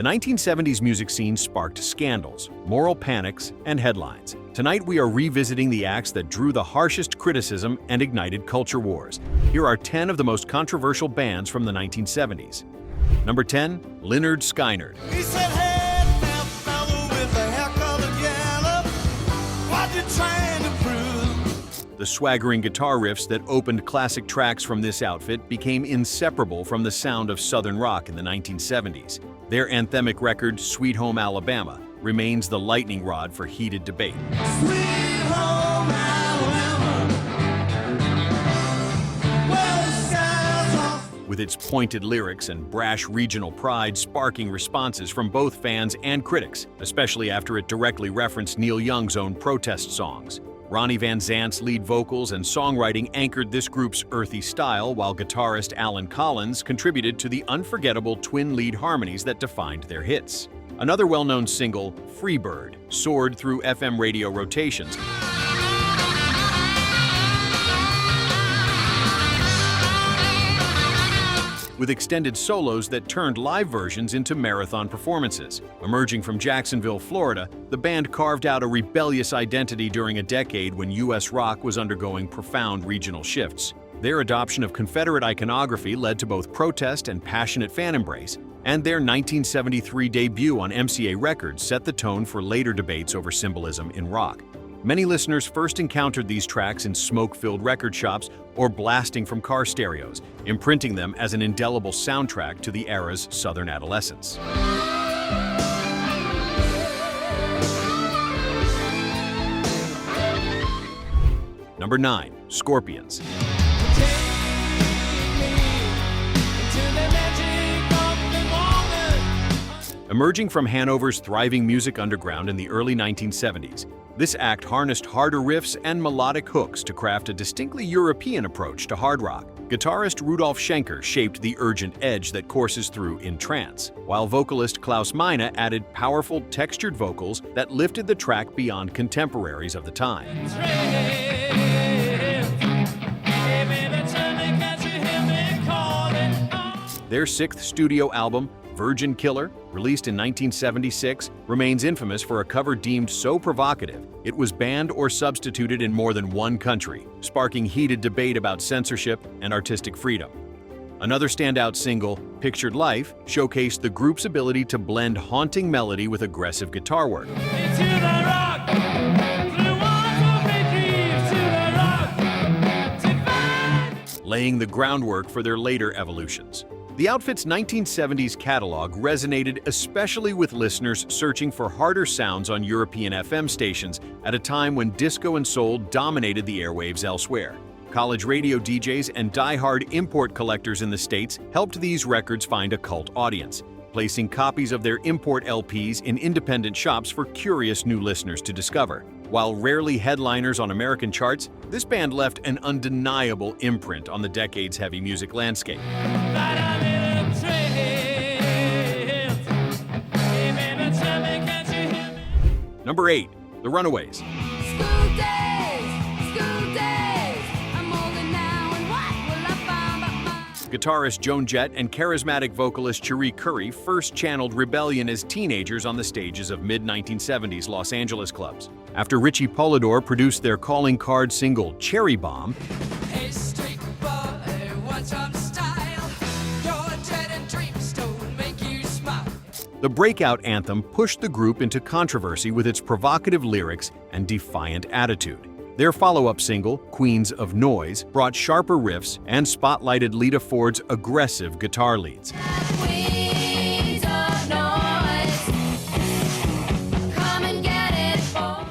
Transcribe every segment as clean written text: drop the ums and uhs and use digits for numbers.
The 1970s music scene sparked scandals, moral panics, and headlines. Tonight we are revisiting the acts that drew the harshest criticism and ignited culture wars. Here are 10 of the most controversial bands from the 1970s. Number 10, Lynyrd Skynyrd. He said, "Hey, now, fellow with the haircut yellow, what you trying to prove?" The swaggering guitar riffs that opened classic tracks from this outfit became inseparable from the sound of Southern rock in the 1970s. Their anthemic record, Sweet Home Alabama, remains the lightning rod for heated debate. Sweet home Alabama, where the skies are. With its pointed lyrics and brash regional pride sparking responses from both fans and critics, especially after it directly referenced Neil Young's own protest songs. Ronnie Van Zant's lead vocals and songwriting anchored this group's earthy style, while guitarist Alan Collins contributed to the unforgettable twin lead harmonies that defined their hits. Another well-known single, Freebird, soared through FM radio rotations, with extended solos that turned live versions into marathon performances. Emerging from Jacksonville, Florida, the band carved out a rebellious identity during a decade when U.S. rock was undergoing profound regional shifts. Their adoption of Confederate iconography led to both protest and passionate fan embrace, and their 1973 debut on MCA Records set the tone for later debates over symbolism in rock. Many listeners first encountered these tracks in smoke-filled record shops or blasting from car stereos, imprinting them as an indelible soundtrack to the era's Southern adolescence. Number 9, Scorpions. Emerging from Hanover's thriving music underground in the early 1970s, this act harnessed harder riffs and melodic hooks to craft a distinctly European approach to hard rock. Guitarist Rudolf Schenker shaped the urgent edge that courses through in trance, while vocalist Klaus Meine added powerful, textured vocals that lifted the track beyond contemporaries of the time. Their sixth studio album, Virgin Killer, released in 1976, remains infamous for a cover deemed so provocative it was banned or substituted in more than one country, sparking heated debate about censorship and artistic freedom. Another standout single, Pictured Life, showcased the group's ability to blend haunting melody with aggressive guitar work, laying the groundwork for their later evolutions. The outfit's 1970s catalog resonated especially with listeners searching for harder sounds on European FM stations at a time when disco and soul dominated the airwaves elsewhere. College radio DJs and die-hard import collectors in the States helped these records find a cult audience, placing copies of their import LPs in independent shops for curious new listeners to discover. While rarely headliners on American charts, this band left an undeniable imprint on the decade's heavy music landscape. Number 8, The Runaways. Guitarist Joan Jett and charismatic vocalist Cherie Currie first channeled rebellion as teenagers on the stages of mid-1970s Los Angeles clubs. After Richie Polidor produced their calling card single Cherry Bomb, Hey, street boy, what's up style? Your jet and dreams don't make you smile. the breakout anthem pushed the group into controversy with its provocative lyrics and defiant attitude. Their follow-up single, Queens of Noise, brought sharper riffs and spotlighted Lita Ford's aggressive guitar leads, Queens of noise, come and get it, boy.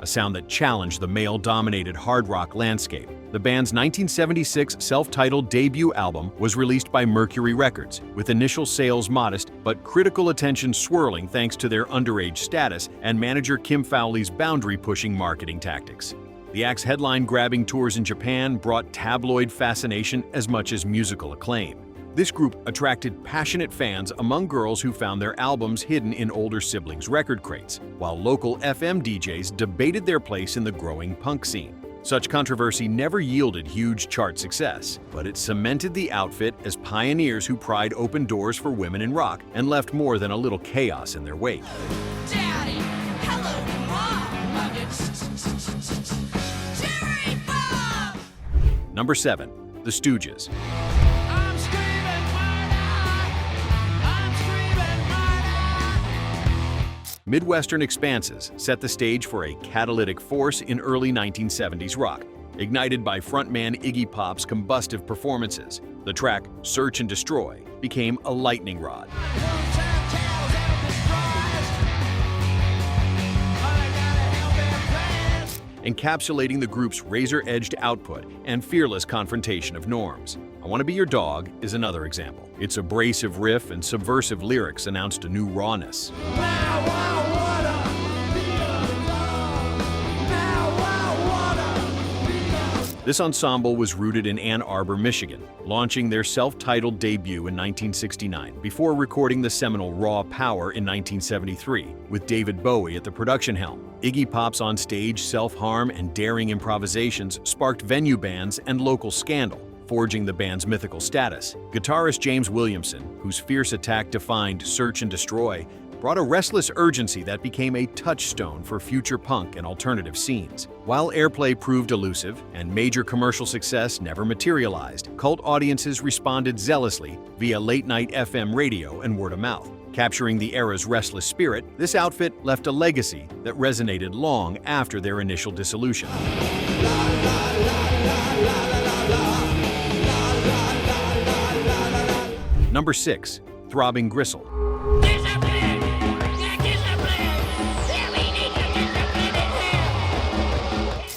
a sound that challenged the male-dominated hard rock landscape. The band's 1976 self-titled debut album was released by Mercury Records, with initial sales modest but critical attention swirling thanks to their underage status and manager Kim Fowley's boundary-pushing marketing tactics. The act's headline-grabbing tours in Japan brought tabloid fascination as much as musical acclaim. This group attracted passionate fans among girls who found their albums hidden in older siblings' record crates, while local FM DJs debated their place in the growing punk scene. Such controversy never yielded huge chart success, but it cemented the outfit as pioneers who pried open doors for women in rock and left more than a little chaos in their wake. Daddy, hello, Mom. Love you. Jerry Bob. Number 7. The Stooges. I'm screaming murder! I'm screaming murder! Midwestern expanses set the stage for a catalytic force in early 1970s rock, ignited by frontman Iggy Pop's combustive performances. The track Search and Destroy became a lightning rod, encapsulating the group's razor-edged output and fearless confrontation of norms. I Want to Be Your Dog is another example. Its abrasive riff and subversive lyrics announced a new rawness. This ensemble was rooted in Ann Arbor, Michigan, launching their self-titled debut in 1969 before recording the seminal Raw Power in 1973, with David Bowie at the production helm. Iggy Pop's on-stage self-harm and daring improvisations sparked venue bans and local scandal, forging the band's mythical status. Guitarist James Williamson, whose fierce attack defined Search and Destroy, brought a restless urgency that became a touchstone for future punk and alternative scenes. While airplay proved elusive and major commercial success never materialized, cult audiences responded zealously via late-night FM radio and word of mouth. Capturing the era's restless spirit, this outfit left a legacy that resonated long after their initial dissolution. Number 6. Throbbing Gristle.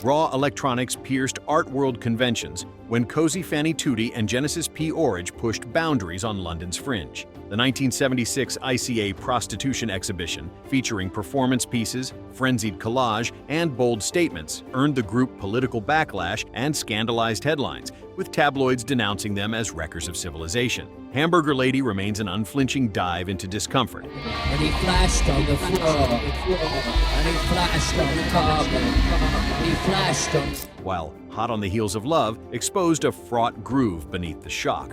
Raw electronics pierced art world conventions when Cozy Fanny Tutti and Genesis P. Orridge pushed boundaries on London's fringe. The 1976 ICA Prostitution exhibition, featuring performance pieces, frenzied collage, and bold statements, earned the group political backlash and scandalized headlines, with tabloids denouncing them as wreckers of civilization. Hamburger Lady remains an unflinching dive into discomfort. And he flashed on the floor, and he flashed on the carpet, and he flashed on... While Hot on the Heels of Love exposed a fraught groove beneath the shock.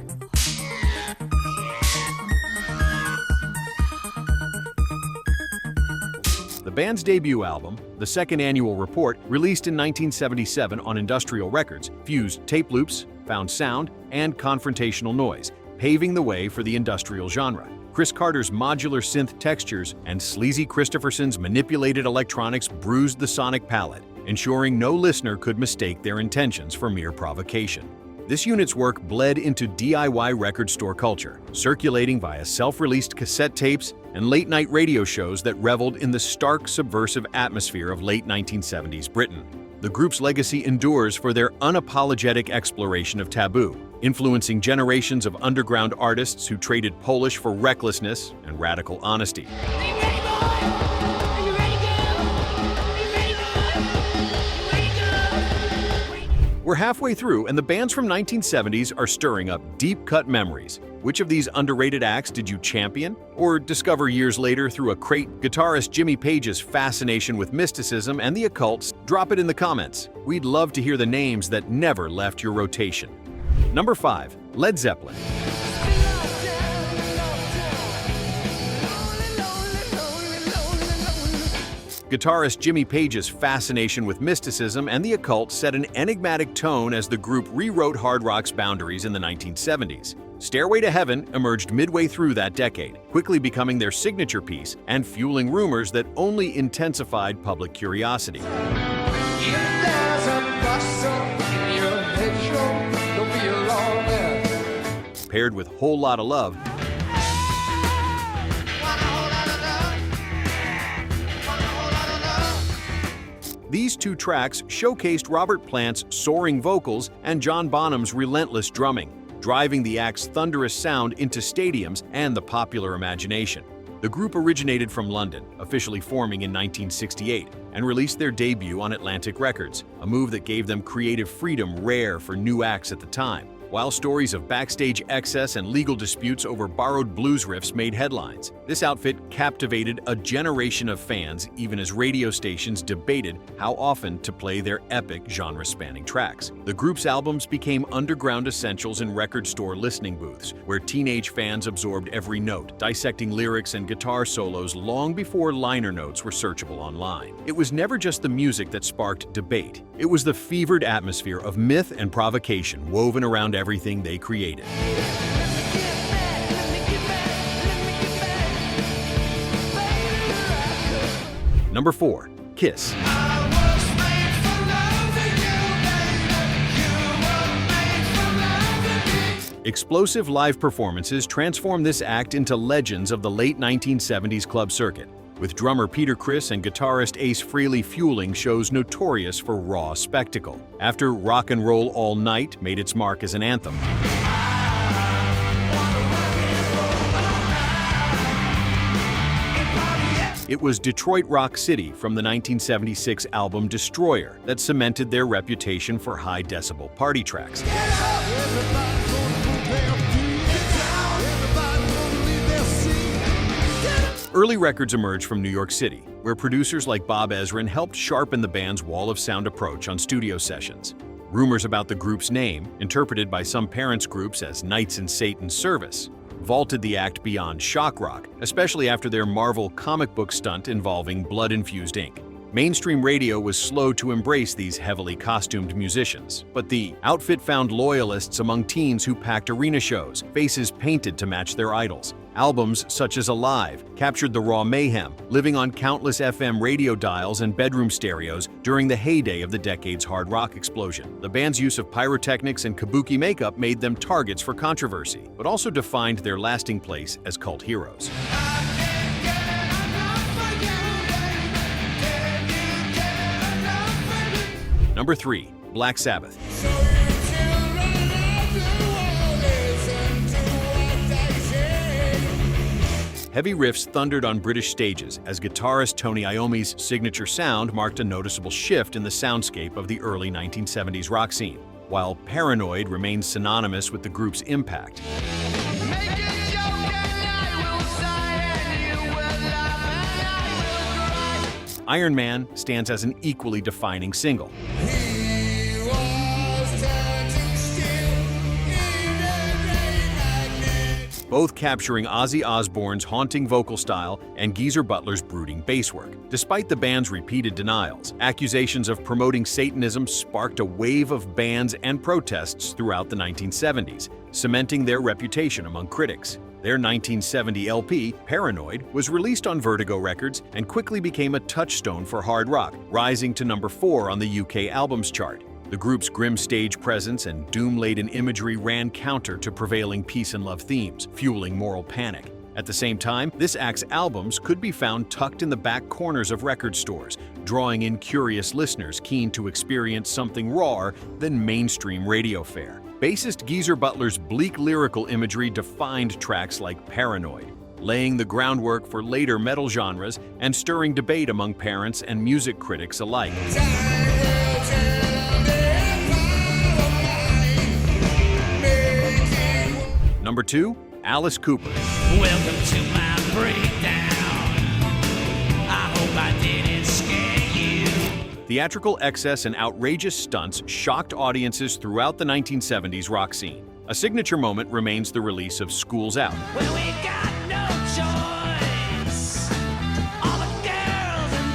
The band's debut album, the second annual report, released in 1977 on Industrial Records, fused tape loops, found sound, and confrontational noise, paving the way for the industrial genre. Chris Carter's modular synth textures and Sleazy Christopherson's manipulated electronics bruised the sonic palette, ensuring no listener could mistake their intentions for mere provocation. This unit's work bled into DIY record store culture, circulating via self-released cassette tapes and late-night radio shows that reveled in the stark, subversive atmosphere of late 1970s Britain. The group's legacy endures for their unapologetic exploration of taboo, influencing generations of underground artists who traded Polish for recklessness and radical honesty. Are you ready, boy? Are you ready, girl? Are you ready, boy? Are you ready, girl? We're halfway through, and the bands from 1970s are stirring up deep-cut memories. Which of these underrated acts did you champion or discover years later through a crate? Guitarist Jimmy Page's fascination with mysticism and the occult? Drop it in the comments. We'd love to hear the names that never left your rotation. Number 5. Led Zeppelin. Guitarist Jimmy Page's fascination with mysticism and the occult set an enigmatic tone as the group rewrote hard rock's boundaries in the 1970s. Stairway to Heaven emerged midway through that decade, quickly becoming their signature piece and fueling rumors that only intensified public curiosity. Paired with Whole Lotta Love, these two tracks showcased Robert Plant's soaring vocals and John Bonham's relentless drumming, driving the act's thunderous sound into stadiums and the popular imagination. The group originated from London, officially forming in 1968, and released their debut on Atlantic Records, a move that gave them creative freedom rare for new acts at the time. while stories of backstage excess and legal disputes over borrowed blues riffs made headlines. This outfit captivated a generation of fans even as radio stations debated how often to play their epic genre-spanning tracks. The group's albums became underground essentials in record store listening booths, where teenage fans absorbed every note, dissecting lyrics and guitar solos long before liner notes were searchable online. It was never just the music that sparked debate. It was the fevered atmosphere of myth and provocation woven around everything they created. Number 4. Kiss. Explosive live performances transformed this act into legends of the late 1970s club circuit, with drummer Peter Criss and guitarist Ace Frehley fueling shows notorious for raw spectacle. After Rock and Roll All Night made its mark as an anthem, it was Detroit Rock City from the 1976 album Destroyer that cemented their reputation for high-decibel party tracks. Early records emerged from New York City, where producers like Bob Ezrin helped sharpen the band's wall of sound approach on studio sessions. Rumors about the group's name, interpreted by some parents' groups as Knights in Satan's Service, vaulted the act beyond shock rock, especially after their Marvel comic book stunt involving blood-infused ink. Mainstream radio was slow to embrace these heavily costumed musicians, but the outfit found loyalists among teens who packed arena shows, faces painted to match their idols. Albums such as Alive captured the raw mayhem, living on countless FM radio dials and bedroom stereos during the heyday of the decade's hard rock explosion. The band's use of pyrotechnics and kabuki makeup made them targets for controversy, but also defined their lasting place as cult heroes. Number 3. Black Sabbath. Heavy riffs thundered on British stages as guitarist Tony Iommi's signature sound marked a noticeable shift in the soundscape of the early 1970s rock scene, while Paranoid remains synonymous with the group's impact. Iron Man stands as an equally defining single. Both capturing Ozzy Osbourne's haunting vocal style and Geezer Butler's brooding bass work. Despite the band's repeated denials, accusations of promoting Satanism sparked a wave of bans and protests throughout the 1970s, cementing their reputation among critics. Their 1970 LP, Paranoid, was released on Vertigo Records and quickly became a touchstone for hard rock, rising to number 4 on the UK albums chart. The group's grim stage presence and doom-laden imagery ran counter to prevailing peace and love themes, fueling moral panic. At the same time, this act's albums could be found tucked in the back corners of record stores, drawing in curious listeners keen to experience something rawer than mainstream radio fare. Bassist Geezer Butler's bleak lyrical imagery defined tracks like Paranoid, laying the groundwork for later metal genres and stirring debate among parents and music critics alike. Number 2. Alice Cooper. Welcome to my breakdown. I hope I didn't scare you. Theatrical excess and outrageous stunts shocked audiences throughout the 1970s rock scene. A signature moment remains the release of School's Out, Well, we got no choice. All the girls and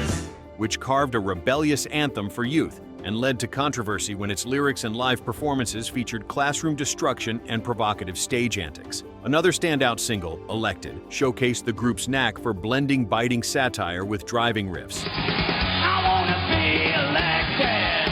boys. which carved a rebellious anthem for youth and led to controversy when its lyrics and live performances featured classroom destruction and provocative stage antics. Another standout single, Elected, showcased the group's knack for blending biting satire with driving riffs. I wanna be elected.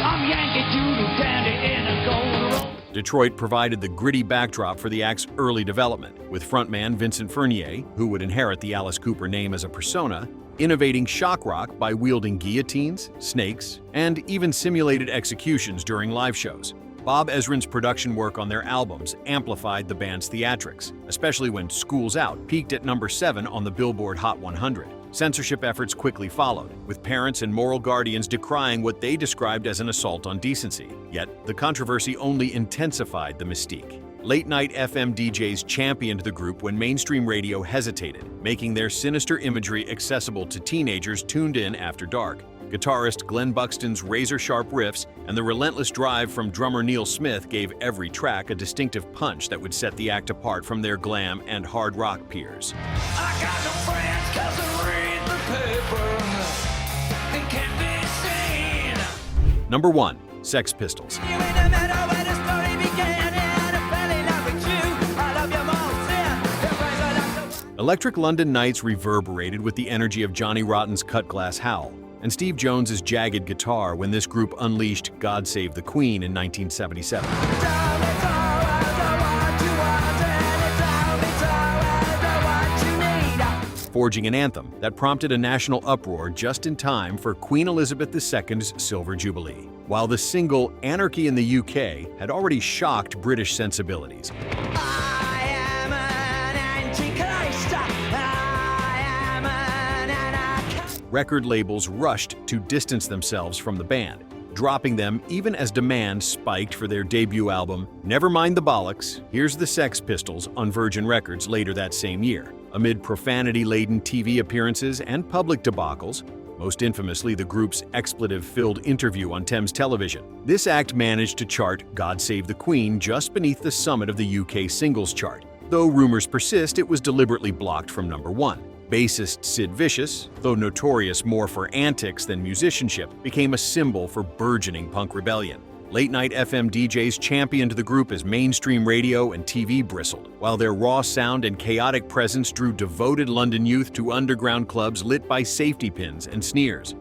I'm Yankee Doodle Dandy in a gold rope. Detroit provided the gritty backdrop for the act's early development, with frontman Vincent Furnier, who would inherit the Alice Cooper name as a persona, innovating shock rock by wielding guillotines, snakes, and even simulated executions during live shows. Bob Ezrin's production work on their albums amplified the band's theatrics, especially when School's Out peaked at number 7 on the Billboard Hot 100. Censorship efforts quickly followed, with parents and moral guardians decrying what they described as an assault on decency. Yet, the controversy only intensified the mystique. Late-night FM DJs championed the group when mainstream radio hesitated, making their sinister imagery accessible to teenagers tuned in after dark. Guitarist Glenn Buxton's razor-sharp riffs and the relentless drive from drummer Neil Smith gave every track a distinctive punch that would set the act apart from their glam and hard rock peers. I got no friends 'cause I read the paper and can't be seen. Number 1. Sex Pistols. You ain't the matter where the story began, and I fell in love with you. I love you most, yeah. Your friends are like the- Electric London Nights reverberated with the energy of Johnny Rotten's Cut Glass Howl and Steve Jones's jagged guitar when this group unleashed God Save the Queen in 1977. Forging an anthem that prompted a national uproar just in time for Queen Elizabeth II's Silver Jubilee. While the single Anarchy in the UK had already shocked British sensibilities. I am an antichrist. I am an anarchist. Record labels rushed to distance themselves from the band, dropping them even as demand spiked for their debut album, Nevermind the Bollocks, Here's the Sex Pistols, on Virgin Records later that same year. Amid profanity-laden TV appearances and public debacles, most infamously the group's expletive-filled interview on Thames Television, this act managed to chart God Save the Queen just beneath the summit of the UK singles chart. Though rumors persist, it was deliberately blocked from number 1. Bassist Sid Vicious, though notorious more for antics than musicianship, became a symbol for burgeoning punk rebellion. Late-night FM DJs championed the group as mainstream radio and TV bristled, while their raw sound and chaotic presence drew devoted London youth to underground clubs lit by safety pins and sneers.